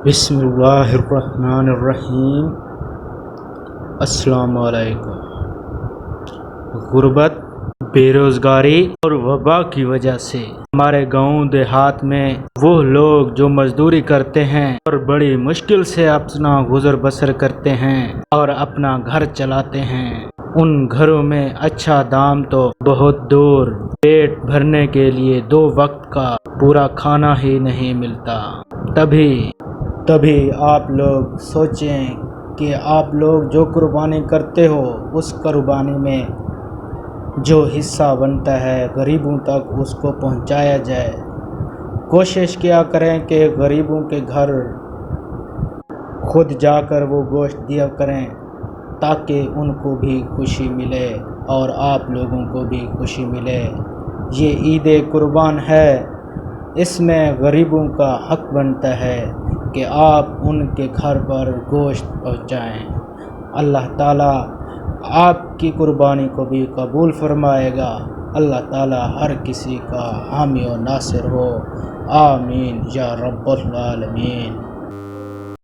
بسم اللہ الرحمن الرحیم۔ السلام علیکم۔ غربت، بے روزگاری اور وبا کی وجہ سے ہمارے گاؤں دیہات میں وہ لوگ جو مزدوری کرتے ہیں اور بڑی مشکل سے اپنا گزر بسر کرتے ہیں اور اپنا گھر چلاتے ہیں، ان گھروں میں اچھا دام تو بہت دور، پیٹ بھرنے کے لیے 2 وقت کا پورا کھانا ہی نہیں ملتا۔ تبھی آپ لوگ سوچیں کہ آپ لوگ جو قربانی کرتے ہو اس قربانی میں جو حصہ بنتا ہے غریبوں تک اس کو پہنچایا جائے۔ کوشش کیا کریں کہ غریبوں کے گھر خود جا کر وہ گوشت دیا کریں تاکہ ان کو بھی خوشی ملے اور آپ لوگوں کو بھی خوشی ملے۔ یہ عید قربان ہے، اس میں غریبوں کا حق بنتا ہے کہ آپ ان کے گھر پر گوشت پہنچائیں۔ اللہ تعالیٰ آپ کی قربانی کو بھی قبول فرمائے گا۔ اللہ تعالیٰ ہر کسی کا حامی و ناصر ہو، آمین یا رب العالمین۔